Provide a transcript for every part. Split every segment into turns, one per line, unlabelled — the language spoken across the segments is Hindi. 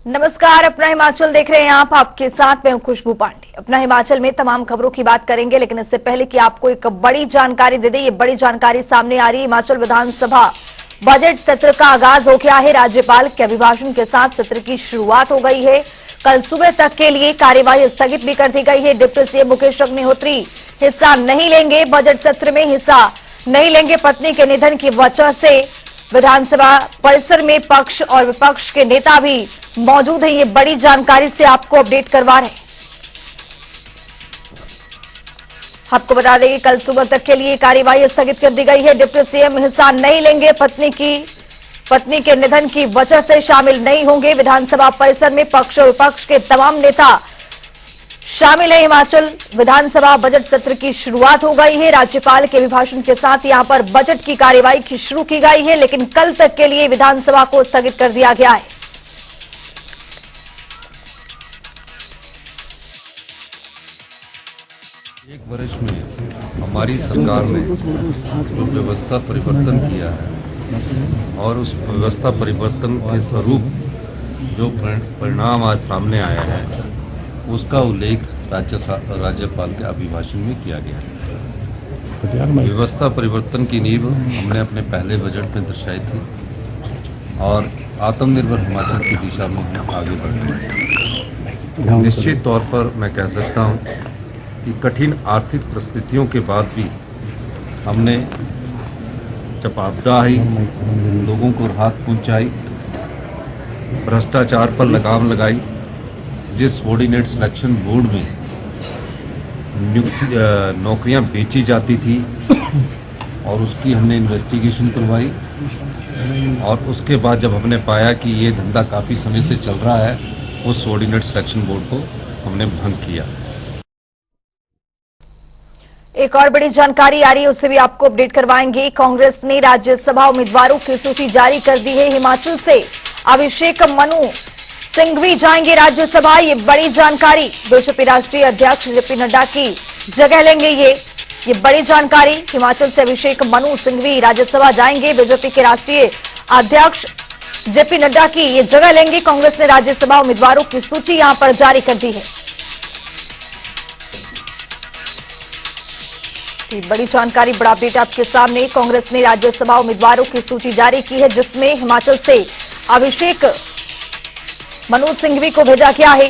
नमस्कार, अपना हिमाचल देख रहे हैं आप। आपके साथ मैं हूं खुशबू पांडे। अपना हिमाचल में तमाम खबरों की बात करेंगे, लेकिन इससे पहले कि आपको एक बड़ी जानकारी दे दें, ये बड़ी जानकारी सामने आ रही है। हिमाचल विधानसभा बजट सत्र का आगाज हो गया है। राज्यपाल के अभिभाषण के साथ सत्र की शुरुआत हो गई है। कल सुबह तक के लिए कार्यवाही स्थगित भी कर दी गई है। डिप्टी सीएम मुकेश अग्निहोत्री हिस्सा नहीं लेंगे, बजट सत्र में हिस्सा नहीं लेंगे। पत्नी के निधन की वजह से विधानसभा परिसर में पक्ष और विपक्ष के नेता भी मौजूद है। ये बड़ी जानकारी से आपको अपडेट करवा रहे हैं। आपको बता दें कि कल सुबह तक के लिए कार्यवाही स्थगित कर दी गई है। डिप्टी सीएम हिस्सा नहीं लेंगे, पत्नी के निधन की वजह से शामिल नहीं होंगे। विधानसभा परिसर में पक्ष और विपक्ष के तमाम नेता शामिल है। हिमाचल विधानसभा बजट सत्र की शुरुआत हो गई है। राज्यपाल के अभिभाषण के साथ यहां पर बजट की कार्यवाही शुरू की गई है, लेकिन कल तक के लिए विधानसभा को स्थगित कर दिया गया है।
एक वर्ष में हमारी सरकार ने जो व्यवस्था परिवर्तन किया है और उस व्यवस्था परिवर्तन के स्वरूप जो परिणाम आज सामने आया है, उसका उल्लेख राज्यपाल के अभिभाषण में किया गया है। व्यवस्था परिवर्तन की नींव हमने अपने पहले बजट में दर्शाई थी और आत्मनिर्भर हिमाचल की दिशा में हम आगे बढ़ रहे हैं। निश्चित तौर पर मैं कह सकता हूँ कि कठिन आर्थिक परिस्थितियों के बाद भी हमने जब आपदा आई, लोगों को राहत पहुंचाई, भ्रष्टाचार पर लगाम लगाई। जिस सबॉर्डिनेट सिलेक्शन बोर्ड में नौकरियां बेची जाती थी और उसकी हमने इन्वेस्टिगेशन करवाई, और उसके बाद जब हमने पाया कि ये धंधा काफ़ी समय से चल रहा है, उस सबॉर्डिनेट सिलेक्शन बोर्ड को हमने भंग किया।
एक और बड़ी जानकारी आ रही है, उससे भी आपको अपडेट करवाएंगे। कांग्रेस ने राज्यसभा उम्मीदवारों की सूची जारी कर दी है। हिमाचल से अभिषेक मनु सिंघवी जाएंगे राज्यसभा। ये बड़ी जानकारी। बीजेपी राष्ट्रीय अध्यक्ष जेपी नड्डा की जगह लेंगे। ये बड़ी जानकारी। हिमाचल से अभिषेक मनु सिंघवी राज्यसभा जाएंगे। बीजेपी के राष्ट्रीय अध्यक्ष जेपी नड्डा की ये जगह लेंगे। कांग्रेस ने राज्यसभा उम्मीदवारों की सूची यहां पर जारी कर दी है। बड़ी जानकारी, बड़ा अपडेट आपके सामने। कांग्रेस ने राज्यसभा उम्मीदवारों की सूची जारी की है, जिसमें हिमाचल से अभिषेक मनु सिंघवी को भेजा गया है।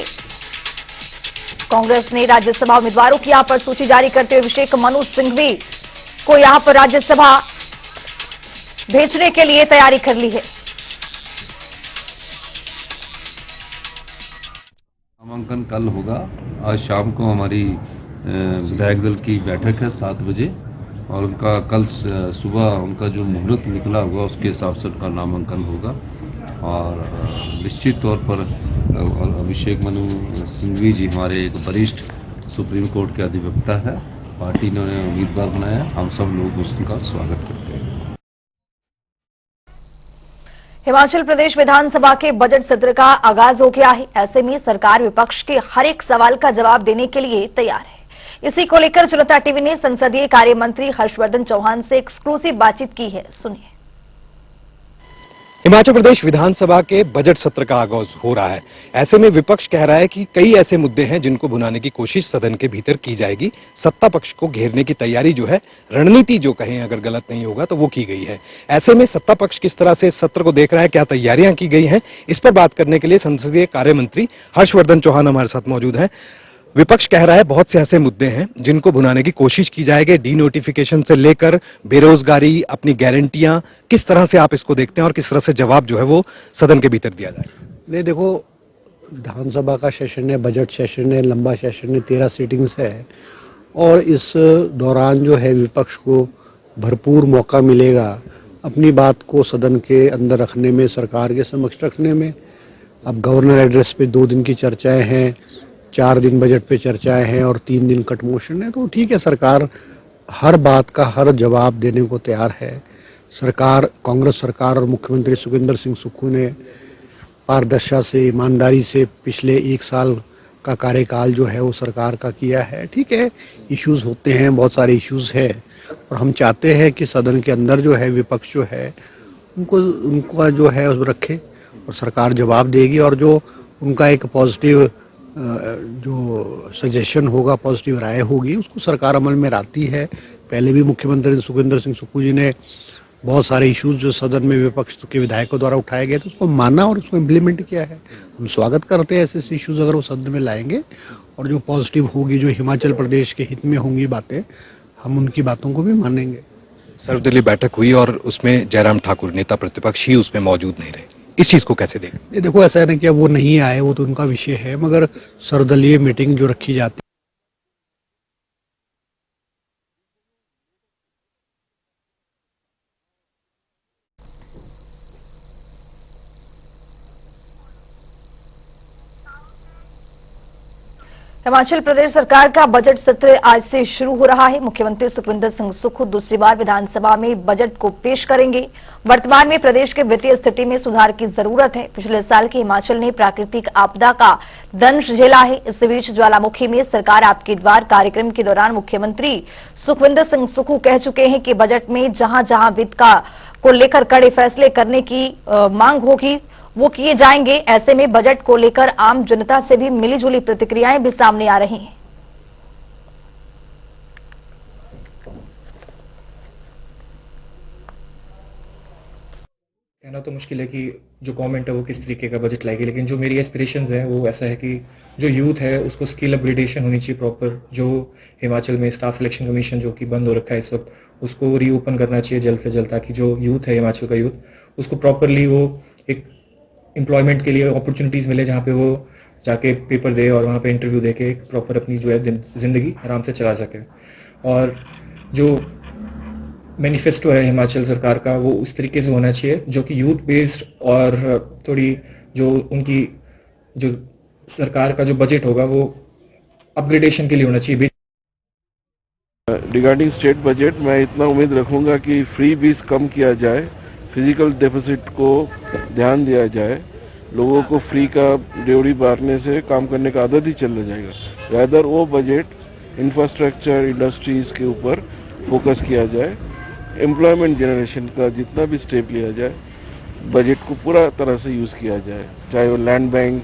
कांग्रेस ने राज्यसभा उम्मीदवारों की यहां पर सूची जारी करते हुए अभिषेक मनु सिंघवी को यहां पर राज्यसभा भेजने के लिए तैयारी कर ली है।
नामांकन कल होगा। आज शाम को हमारी विधायक दल की बैठक है 7 बजे, और उनका कल सुबह उनका जो मुहूर्त निकला होगा उसके हिसाब से उनका नामांकन होगा। और निश्चित तौर पर अभिषेक मनु सिंघवी जी हमारे एक वरिष्ठ सुप्रीम कोर्ट के अधिवक्ता है। पार्टी ने उन्हें उम्मीदवार बनाया। हम सब लोग उसका स्वागत करते हैं।
हिमाचल प्रदेश विधानसभा के बजट सत्र का आगाज हो गया है। ऐसे में सरकार विपक्ष के हर एक सवाल का जवाब देने के लिए तैयार है। इसी को लेकर जनता टीवी ने संसदीय कार्य मंत्री हर्षवर्धन चौहान से एक्सक्लूसिव बातचीत की है। सुनिए।
हिमाचल प्रदेश विधानसभा के बजट सत्र का आगाज हो रहा है। ऐसे में विपक्ष कह रहा है कि कई ऐसे मुद्दे हैं जिनको भुनाने की कोशिश सदन के भीतर की जाएगी। सत्ता पक्ष को घेरने की तैयारी जो है, रणनीति जो कहें अगर गलत नहीं होगा तो वो की गई है। ऐसे में सत्ता पक्ष किस तरह से सत्र को देख रहा है, क्या तैयारियां की गई हैं, इस पर बात करने के लिए संसदीय कार्य मंत्री हर्षवर्धन चौहान हमारे साथ मौजूद हैं। विपक्ष कह रहा है बहुत से ऐसे मुद्दे हैं जिनको भुनाने की कोशिश की जाएगी। डी नोटिफिकेशन से लेकर बेरोजगारी, अपनी गारंटियां, किस तरह से आप इसको देखते हैं और किस तरह से जवाब जो है वो सदन के भीतर दिया जाए?
नहीं, देखो, विधानसभा का सेशन है, बजट सेशन है, लंबा सेशन है, 13 सीटिंग्स है, और इस दौरान जो है विपक्ष को भरपूर मौका मिलेगा अपनी बात को सदन के अंदर रखने में, सरकार के समक्ष रखने में। अब गवर्नर एड्रेस पे 2 दिन की चर्चाएं हैं, 4 दिन बजट पे चर्चाएं हैं और 3 दिन कट मोशन है। तो ठीक है, सरकार हर बात का हर जवाब देने को तैयार है। सरकार, कांग्रेस सरकार और मुख्यमंत्री सुखविंदर सिंह सुक्खू ने पारदर्शिता से, ईमानदारी से पिछले 1 साल का कार्यकाल जो है वो सरकार का किया है। ठीक है, इश्यूज होते हैं, बहुत सारे इश्यूज हैं, और हम चाहते हैं कि सदन के अंदर जो है विपक्ष जो है उनका जो है उस रखे और सरकार जवाब देगी। और जो उनका एक पॉजिटिव जो सजेशन होगा, पॉजिटिव राय होगी, उसको सरकार अमल में लाती है। पहले भी मुख्यमंत्री सुखविंदर सिंह सुक्खू जी ने बहुत सारे इश्यूज जो सदन में विपक्ष के विधायकों द्वारा उठाए गए थे उसको माना और उसको इम्प्लीमेंट किया है। हम स्वागत करते हैं ऐसे इश्यूज अगर वो सदन में लाएंगे, और जो पॉजिटिव होगी, जो हिमाचल प्रदेश के हित में होंगी बातें, हम उनकी बातों को भी मानेंगे।
सर्वदलीय बैठक हुई और उसमें जयराम ठाकुर नेता प्रतिपक्ष ही उसमें मौजूद नहीं रहे, इस चीज को कैसे देखें?
ये देखो, ऐसा है ना कि अब वो नहीं आए, वो तो उनका विषय है, मगर सर्वदलीय मीटिंग जो रखी जाती
हिमाचल प्रदेश सरकार का बजट सत्र आज से शुरू हो रहा है। मुख्यमंत्री सुखविंदर सिंह सुक्खू दूसरी बार विधानसभा में बजट को पेश करेंगे। वर्तमान में प्रदेश के वित्तीय स्थिति में सुधार की जरूरत है। पिछले साल के हिमाचल ने प्राकृतिक आपदा का दंश झेला है। इस बीच ज्वालामुखी में सरकार आपके द्वार कार्यक्रम के दौरान मुख्यमंत्री सुखविंदर सिंह सुक्खू कह चुके हैं कि बजट में जहां जहां वित्त को लेकर कड़े फैसले करने की मांग होगी वो किए जाएंगे। ऐसे में बजट को लेकर आम जनता से भी मिलीजुली प्रतिक्रियाएं भी सामने आ रही हैं।
कहना तो मुश्किल है कि जो गवर्नमेंट है वो किस तरीके का बजट लाएगी, लेकिन जो मेरी एस्पिरेशंस है वो ऐसा है कि जो यूथ है उसको स्किल अपग्रेडेशन होनी चाहिए प्रॉपर। जो हिमाचल में स्टाफ सिलेक्शन कमीशन जो कि बंद हो रखा है इस वक्त, उसको रीओपन करना चाहिए जल्द से जल्द, ताकि जो यूथ है हिमाचल का यूथ उसको प्रॉपरली वो एक एम्प्लॉयमेंट के लिए अपॉर्चुनिटीज़ मिले, जहाँ पे वो जाके पेपर दे और वहाँ पे इंटरव्यू दे के प्रॉपर अपनी जो है ज़िंदगी आराम से चला सके। और जो मैनिफेस्टो है हिमाचल सरकार का वो उस तरीके से होना चाहिए जो कि यूथ बेस्ड, और थोड़ी जो उनकी जो सरकार का जो बजट होगा वो अपग्रेडेशन के लिए होना चाहिए।
रिगार्डिंग स्टेट बजट मैं इतना उम्मीद रखूंगा कि फ्री बीस कम किया जाए, फिजिकल डेफिसिट को ध्यान दिया जाए, लोगों को फ्री का ड्योरी बांटने से काम करने का आदत ही चला जाएगा। रैदर वो बजट इंफ्रास्ट्रक्चर इंडस्ट्रीज़ के ऊपर फोकस किया जाए, एम्प्लॉयमेंट जनरेशन का जितना भी स्टेप लिया जाए, बजट को पूरा तरह से यूज़ किया जाए, चाहे वो land bank,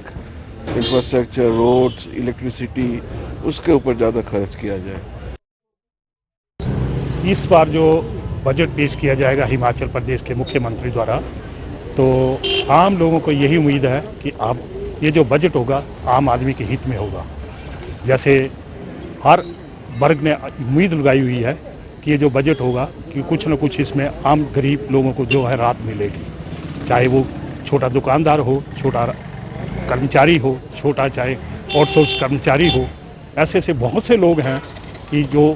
infrastructure, roads, electricity, उसके ऊपर ज़्यादा खर्च किया जाए।
इस बार जो बजट पेश किया जाएगा हिमाचल प्रदेश के मुख्यमंत्री द्वारा, तो आम लोगों को यही उम्मीद है कि आप ये जो बजट होगा आम आदमी के हित में होगा। जैसे हर वर्ग ने उम्मीद लगाई हुई है कि ये जो बजट होगा कि कुछ न कुछ इसमें आम गरीब लोगों को जो है राहत मिलेगी, चाहे वो छोटा दुकानदार हो, छोटा कर्मचारी हो, छोटा चाहे आउटसोर्स कर्मचारी हो। ऐसे ऐसे बहुत से लोग हैं कि जो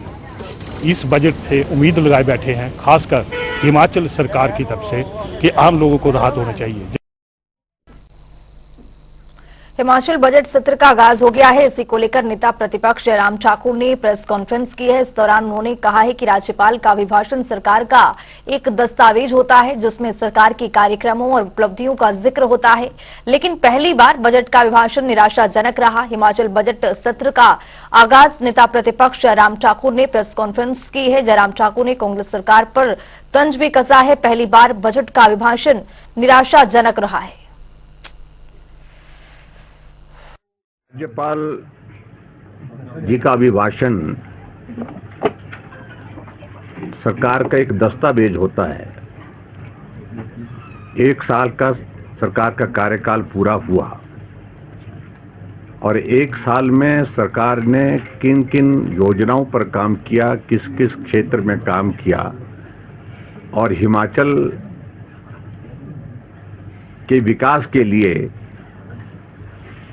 इस बजट से उम्मीद लगाए बैठे हैं, खासकर हिमाचल सरकार की तरफ से, कि आम लोगों को राहत होना चाहिए।
हिमाचल बजट सत्र का आगाज हो गया है। इसी को लेकर नेता प्रतिपक्ष जयराम ठाकुर ने प्रेस कॉन्फ्रेंस की है। इस दौरान उन्होंने कहा है कि राज्यपाल का अभिभाषण सरकार का एक दस्तावेज होता है जिसमें सरकार के कार्यक्रमों और उपलब्धियों का जिक्र होता है, लेकिन पहली बार बजट का अभिभाषण निराशाजनक रहा। हिमाचल बजट सत्र का आगाज नेता प्रतिपक्ष जयराम ठाकुर ने प्रेस कॉन्फ्रेंस की है। जयराम ठाकुर ने कांग्रेस सरकार पर तंज भी कसा है। पहली बार बजट का अभिभाषण निराशाजनक रहा है।
राज्यपाल जी का अभिभाषण सरकार का एक दस्तावेज होता है। एक साल का सरकार का कार्यकाल पूरा हुआ और एक साल में सरकार ने किन किन योजनाओं पर काम किया, किस किस क्षेत्र में काम किया और हिमाचल के विकास के लिए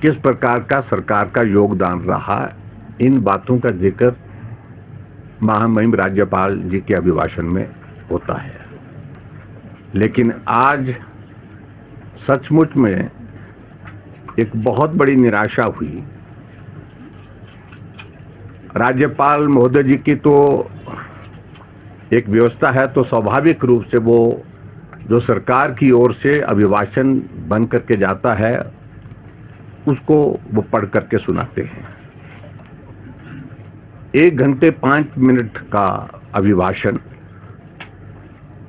किस प्रकार का सरकार का योगदान रहा, इन बातों का जिक्र महामहिम राज्यपाल जी के अभिभाषण में होता है। लेकिन आज सचमुच में एक बहुत बड़ी निराशा हुई। राज्यपाल महोदय जी की तो एक व्यवस्था है, तो स्वाभाविक रूप से वो जो सरकार की ओर से अभिभाषण बन करके जाता है उसको वो पढ़ करके सुनाते हैं। 1 घंटे 5 मिनट का अभिभाषण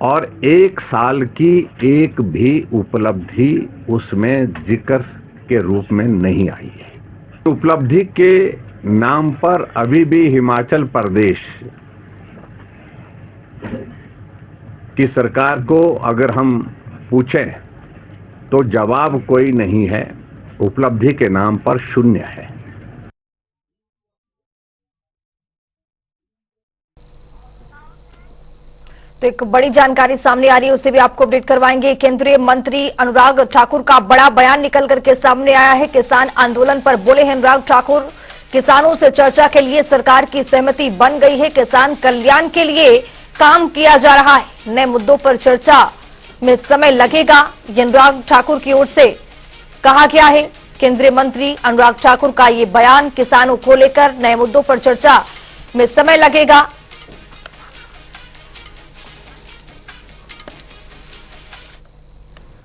और 1 साल की एक भी उपलब्धि उसमें जिक्र के रूप में नहीं आई है। उपलब्धि के नाम पर अभी भी हिमाचल प्रदेश की सरकार को अगर हम पूछें तो जवाब कोई नहीं है, उपलब्धि के नाम पर शून्य है।
तो एक बड़ी जानकारी सामने आ रही है, उसे भी आपको अपडेट करवाएंगे। केंद्रीय मंत्री अनुराग ठाकुर का बड़ा बयान निकल करके सामने आया है। किसान आंदोलन पर बोले हैं अनुराग ठाकुर, किसानों से चर्चा के लिए सरकार की सहमति बन गई है, किसान कल्याण के लिए काम किया जा रहा है, नए मुद्दों पर चर्चा में समय लगेगा, ये अनुराग ठाकुर की ओर से कहा गया है। केंद्रीय मंत्री अनुराग ठाकुर का ये बयान, किसानों को लेकर नए मुद्दों पर चर्चा में समय लगेगा।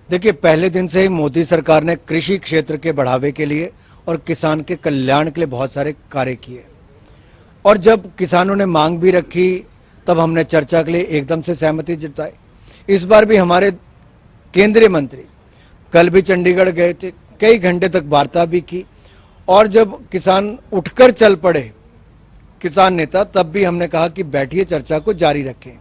देखिए, पहले दिन से ही मोदी सरकार ने कृषि क्षेत्र के बढ़ावे के लिए और किसान के कल्याण के लिए बहुत सारे कार्य किए, और जब किसानों ने मांग भी रखी तब हमने चर्चा के लिए एकदम से सहमति जताई। इस बार भी हमारे केंद्रीय मंत्री कल भी चंडीगढ़ गए थे, कई घंटे तक वार्ता भी की, और जब किसान उठकर चल पड़े किसान नेता, तब भी हमने कहा कि बैठिए, चर्चा को जारी रखें,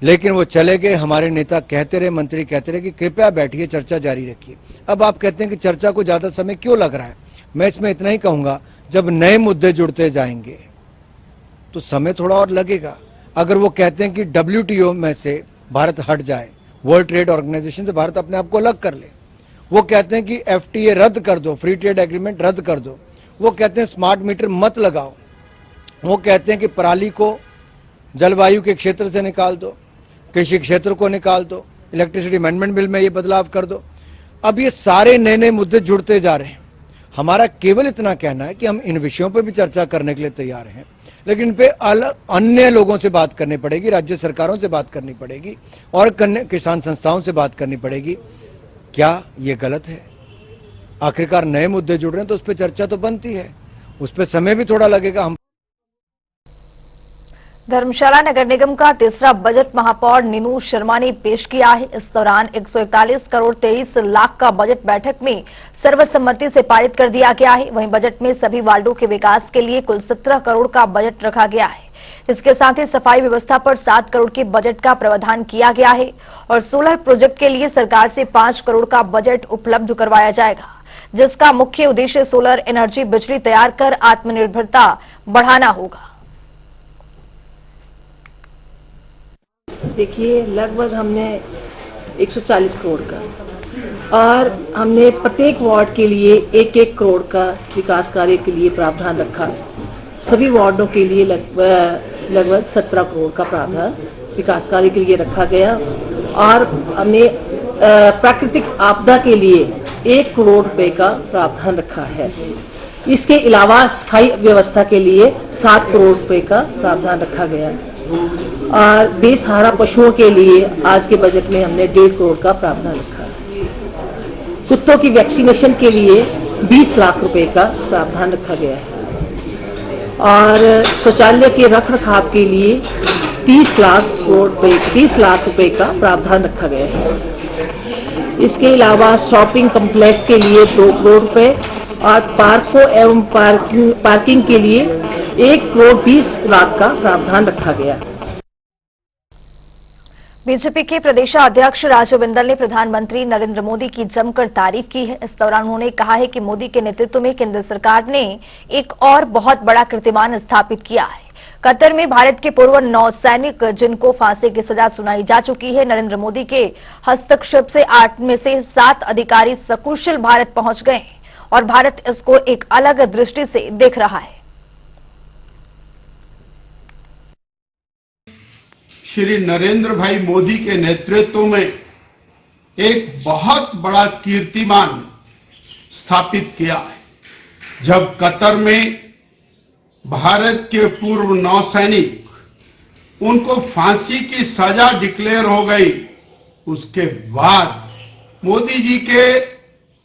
लेकिन वो चले गए। हमारे नेता कहते रहे, मंत्री कहते रहे कि कृपया बैठिए, चर्चा जारी रखिए। अब आप कहते हैं कि चर्चा को ज्यादा समय क्यों लग रहा है। मैं इसमें इतना ही कहूंगा, जब नए मुद्दे जुड़ते जाएंगे तो समय थोड़ा और लगेगा। अगर वो कहते हैं कि WTO में से भारत हट जाए, वर्ल्ड ट्रेड ऑर्गेनाइजेशन से भारत अपने आप को अलग कर ले, वो कहते हैं कि FTA रद्द कर दो, फ्री ट्रेड एग्रीमेंट रद्द कर दो, वो कहते हैं स्मार्ट मीटर मत लगाओ, वो कहते हैं कि पराली को जलवायु के क्षेत्र से निकाल दो, कृषि क्षेत्र को निकाल दो, इलेक्ट्रिसिटी अमेंडमेंट बिल में ये बदलाव कर दो। अब ये सारे नए नए मुद्दे जुड़ते जा रहे हैं। हमारा केवल इतना कहना है कि हम इन विषयों पर भी चर्चा करने के लिए तैयार हैं, लेकिन इन पे अन्य लोगों से बात करनी पड़ेगी, राज्य सरकारों से बात करनी पड़ेगी और किसान संस्थाओं से बात करनी पड़ेगी। क्या ये गलत है? आखिरकार नए मुद्दे जुड़ रहे हैं तो उस पर चर्चा तो बनती है, उस पर समय भी थोड़ा लगेगा। हम
धर्मशाला नगर निगम का तीसरा बजट महापौर नीनू शर्मा ने पेश किया है। इस दौरान 141 करोड़ 23 लाख का बजट बैठक में सर्वसम्मति से पारित कर दिया गया है। वहीं बजट में सभी वार्डों के विकास के लिए कुल 17 करोड़ का बजट रखा गया है। इसके साथ ही सफाई व्यवस्था पर 7 करोड़ के बजट का प्रावधान किया गया है और सोलर प्रोजेक्ट के लिए सरकार से 5 करोड़ का बजट उपलब्ध करवाया जाएगा, जिसका मुख्य उद्देश्य सोलर एनर्जी बिजली तैयार कर आत्मनिर्भरता बढ़ाना होगा।
देखिए, लगभग हमने 140 करोड़ का, और हमने प्रत्येक वार्ड के लिए 1-1 करोड़ का विकास कार्य के लिए प्रावधान रखा। सभी वार्डों के लिए लगभग 17 करोड़ का प्रावधान विकास कार्य के लिए रखा गया, और हमने प्राकृतिक आपदा के लिए 1 करोड़ रुपए का प्रावधान रखा है। इसके अलावा सफाई व्यवस्था के लिए 7 करोड़ रुपए का प्रावधान रखा गया, और बेसहारा पशुओं के लिए आज के बजट में हमने 1.5 करोड़ का प्रावधान रखा है। कुत्तों की वैक्सीनेशन के लिए 20 लाख रुपए का प्रावधान रखा गया है, और शौचालय के रख रखाव के लिए 30 लाख रुपए का प्रावधान रखा गया है। इसके अलावा शॉपिंग कम्प्लेक्स के लिए 2 करोड़ रुपए, और पार्कों एवं पार्किंग के लिए 1 करोड़ 20 लाख का प्रावधान रखा गया।
बीजेपी के प्रदेशाध्यक्ष राजू बिंदल ने प्रधानमंत्री नरेंद्र मोदी की जमकर तारीफ की है। इस दौरान उन्होंने कहा है कि मोदी के नेतृत्व में केंद्र सरकार ने एक और बहुत बड़ा कीर्तिमान स्थापित किया है। कतर में भारत के पूर्व नौसैनिक जिनको फांसी की सजा सुनाई जा चुकी है, नरेंद्र मोदी के हस्तक्षेप से 8 में से 7 अधिकारी सकुशल भारत पहुंच गए हैं और भारत इसको एक अलग दृष्टि से देख रहा है।
श्री नरेंद्र भाई मोदी के नेतृत्व में एक बहुत बड़ा कीर्तिमान स्थापित किया है। जब कतर में भारत के पूर्व नौसैनिक उनको फांसी की सजा डिक्लेयर हो गई, उसके बाद मोदी जी के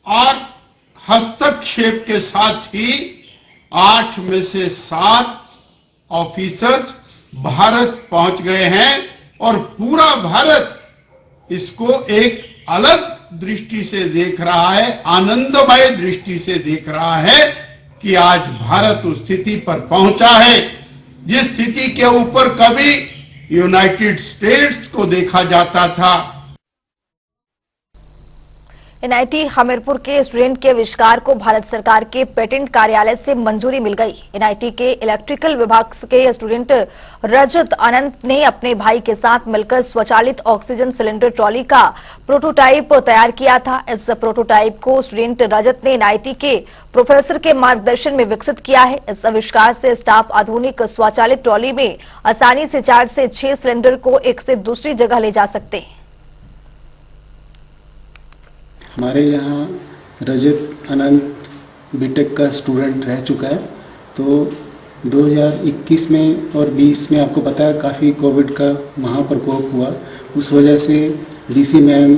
और हस्तक्षेप के साथ ही 8 में से 7 ऑफिसर्स भारत पहुंच गए हैं और पूरा भारत इसको एक अलग दृष्टि से देख रहा है, आनंदमय दृष्टि से देख रहा है कि आज भारत उस स्थिति पर पहुंचा है जिस स्थिति के ऊपर कभी यूनाइटेड स्टेट्स को देखा जाता था।
एनआईटी हमीरपुर के स्टूडेंट के आविष्कार को भारत सरकार के पेटेंट कार्यालय से मंजूरी मिल गई। एनआईटी के इलेक्ट्रिकल विभाग के स्टूडेंट रजत अनंत ने अपने भाई के साथ मिलकर स्वचालित ऑक्सीजन सिलेंडर ट्रॉली का प्रोटोटाइप तैयार किया था। इस प्रोटोटाइप को स्टूडेंट रजत ने एनआईटी के प्रोफेसर के मार्गदर्शन में विकसित किया है। इस आविष्कार से स्टाफ आधुनिक स्वचालित ट्रॉली में आसानी से 4 से 6 सिलेंडर को एक से दूसरी जगह ले जा सकते हैं।
हमारे यहाँ रजत अनंत बीटेक का स्टूडेंट रह चुका है। तो 2021 में और 20 में आपको पता है काफ़ी कोविड का महाप्रकोप हुआ। उस वजह से डीसी मैम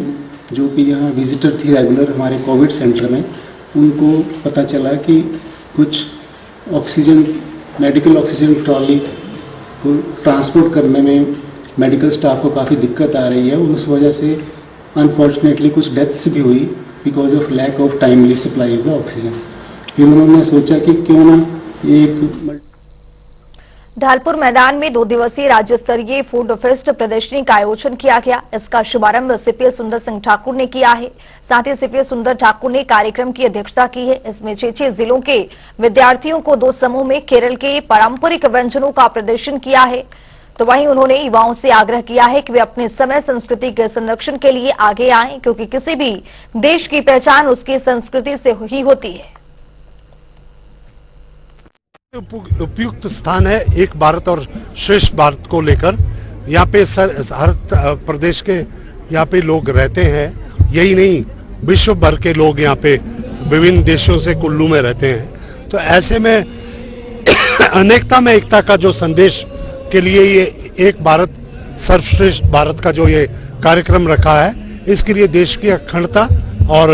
जो कि यहाँ विजिटर थी रेगुलर हमारे कोविड सेंटर में, उनको पता चला कि कुछ ऑक्सीजन मेडिकल ऑक्सीजन ट्रॉली को ट्रांसपोर्ट करने में मेडिकल स्टाफ को काफ़ी दिक्कत आ रही है। उस वजह से अनफॉर्चुनेटली कुछ डेथ्स भी हुई because of lack of timely supply of oxygen. फिर उन्होंने सोचा कि क्यों ना एक
ढालपुर मैदान में 2 दिवसीय राज्य स्तरीय फूड फेस्ट प्रदर्शनी का आयोजन किया गया। इसका शुभारंभ सीपीएस सुंदर सिंह ठाकुर ने किया है। साथ ही सीपीएस सुंदर ठाकुर ने कार्यक्रम की अध्यक्षता की है। इसमें 6 जिलों के विद्यार्थियों को 2 समूह में केरल के पारंपरिक व्यंजनों का प्रदर्शन किया है। तो वहीं उन्होंने युवाओं से आग्रह किया है कि वे अपने समय संस्कृति के संरक्षण के लिए आगे आएं, क्योंकि किसी भी देश की पहचान उसकी संस्कृति से ही होती है।
उपयुक्त स्थान है एक भारत और श्रेष्ठ भारत को लेकर। यहाँ पे हर प्रदेश के यहाँ पे लोग रहते हैं, यही नहीं विश्व भर के लोग यहाँ पे विभिन्न देशों से कुल्लू में रहते हैं। तो ऐसे में अनेकता में एकता का जो संदेश के लिए ये एक भारत सर्वश्रेष्ठ भारत का जो ये कार्यक्रम रखा है, इसके लिए देश की अखंडता और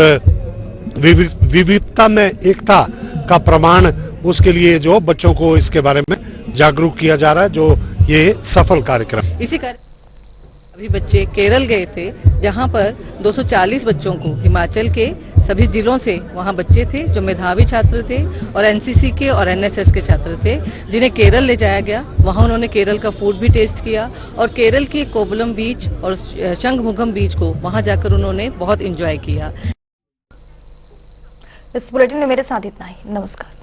विविधता में एकता का प्रमाण, उसके लिए जो बच्चों को इसके बारे में जागरूक किया जा रहा है, जो ये सफल कार्यक्रम।
इसी अभी बच्चे केरल गए थे, जहां पर 240 बच्चों को हिमाचल के सभी जिलों से वहां बच्चे थे जो मेधावी छात्र थे और एनसीसी के और एनएसएस के छात्र थे, जिन्हें केरल ले जाया गया। वहां उन्होंने केरल का फूड भी टेस्ट किया और केरल के कोवलम बीच और शंखमुगम बीच को वहां जाकर उन्होंने बहुत एंजॉय किया।
इस बुलेटिन में मेरे साथ इतना ही। नमस्कार।